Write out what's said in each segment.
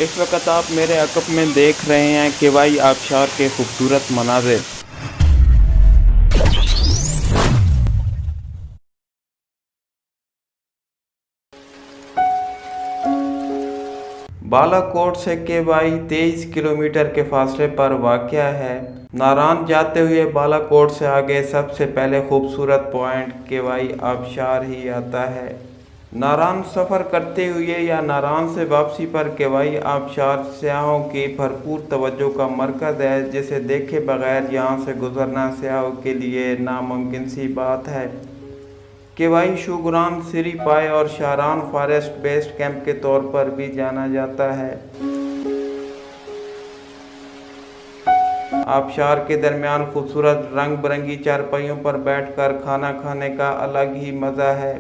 इस वक्त आप मेरे अकब में देख रहे हैं केवाई आबशार के खूबसूरत मनाज़िर। बालाकोट से केवाई 23 किलोमीटर के फासले पर वाक़या है। नारान जाते हुए बालाकोट से आगे सबसे पहले खूबसूरत पॉइंट केवाई आबशार ही आता है। नारान सफ़र करते हुए या नारान से वापसी पर केवाई आबशार सयाहों की भरपूर तवज्जो का मरकज़ है, जिसे देखे बगैर यहाँ से गुज़रना सयाहों के लिए नामुमकिन सी बात है। केवाई शूगरान, सिरी पाए और शारान फॉरेस्ट बेस कैंप के तौर पर भी जाना जाता है। आबशार के दरमियान खूबसूरत रंग बिरंगी चारपाइयों पर बैठकर खाना खाने का अलग ही मज़ा है।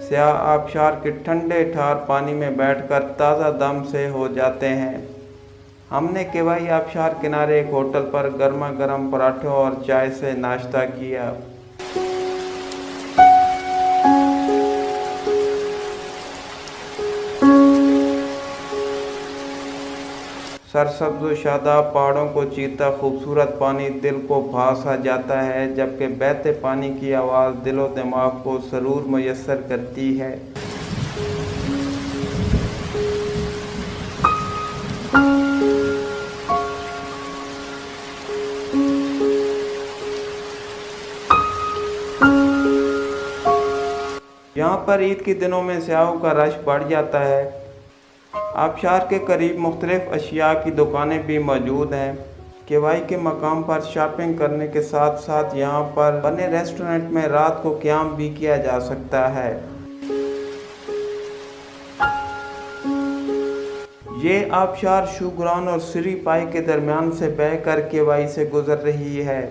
सयाह आबशार के ठंडे ठार पानी में बैठकर ताज़ा दम से हो जाते हैं। हमने केवाई आबशार किनारे एक होटल पर गर्मा गर्म पराठों और चाय से नाश्ता किया। सरसब्ज़ शादाब पहाड़ों को चीरता खूबसूरत पानी दिल को भा सा जाता है, जबकि बहते पानी की आवाज़ दिलो दिमाग को सरूर मुयस्सर करती है। यहाँ पर ईद के दिनों में सयाहों का रश बढ़ जाता है। आबशार के करीब मुख्तलिफ अशिया की दुकानें भी मौजूद हैं। केवाई के मकाम पर शॉपिंग करने के साथ साथ यहाँ पर बने रेस्टोरेंट में रात को क़याम भी किया जा सकता है। ये आबशार शूगरान और सिरी पाई के दरमियान से बहकर केवाई से गुजर रही है।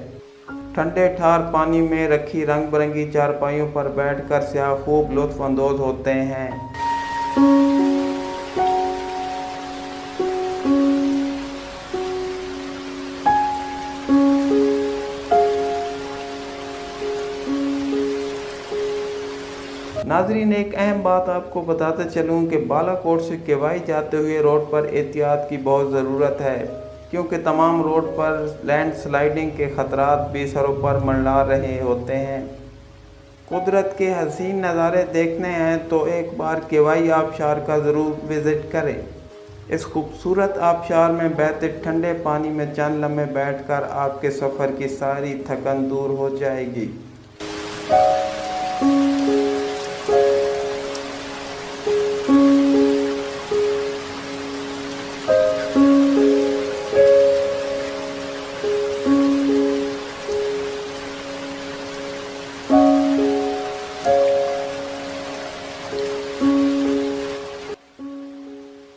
ठंडे ठार पानी में रखी रंग बिरंगी चारपाइयों पर बैठकर सयाह खूब लुत्फ़ अंदोज़ होते हैं। नाज़रीन, एक अहम बात आपको बताते चलूँ कि बालाकोट से केवाई जाते हुए रोड पर एहतियात की बहुत ज़रूरत है, क्योंकि तमाम रोड पर लैंड स्लाइडिंग के ख़तरात भी सरों पर मंडरा रहे होते हैं। कुदरत के हसीन नज़ारे देखने हैं तो एक बार केवाई आबशार का ज़रूर विज़िट करें। इस खूबसूरत आबशार में बहते ठंडे पानी में चंद लम्हे बैठकर आपके सफ़र की सारी थकन दूर हो जाएगी।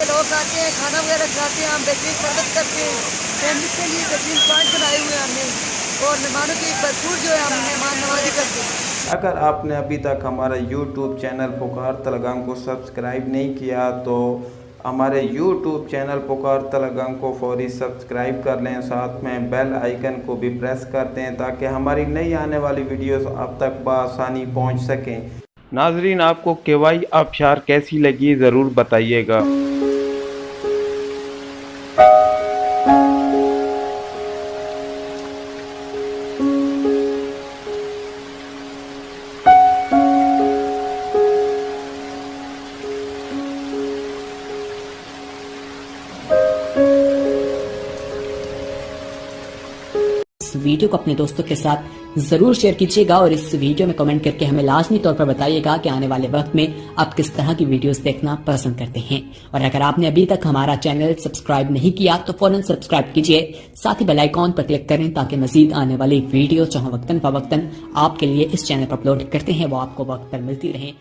लोग आते हैं, खाना वगैरह खाते हैं, हम बेहतरीन स्वागत करते हैं। फैमिली के लिए बेहतरीन पॉइंट बनाए हुए हैं हमने, और मेहमानों की भरपूर जो है हम मेहमान नवाजी करते हैं। अगर आपने अभी तक हमारा YouTube चैनल पुकार तलगम को सब्सक्राइब नहीं किया तो हमारे YouTube चैनल पुकार तलगम को फौरी सब्सक्राइब कर लें, साथ में बेल आइकन को भी प्रेस कर दें ताकि हमारी नई आने वाली वीडियोस आप तक बआसानी पहुंच सकें। नाजरीन, आपको केवाई आबशार कैसी लगी ज़रूर बताइएगा। वीडियो को अपने दोस्तों के साथ जरूर शेयर कीजिएगा और इस वीडियो में कमेंट करके हमें लाजमी तौर पर बताइएगा कि आने वाले वक्त में आप किस तरह की वीडियोस देखना पसंद करते हैं। और अगर आपने अभी तक हमारा चैनल सब्सक्राइब नहीं किया तो फौरन सब्सक्राइब कीजिए, साथ ही बेल आइकॉन पर क्लिक करें ताकि मजीद आने वाली वीडियो जो वक्तन फवक्तन आपके लिए इस चैनल पर अपलोड करते हैं वो आपको वक्त पर मिलती रहे।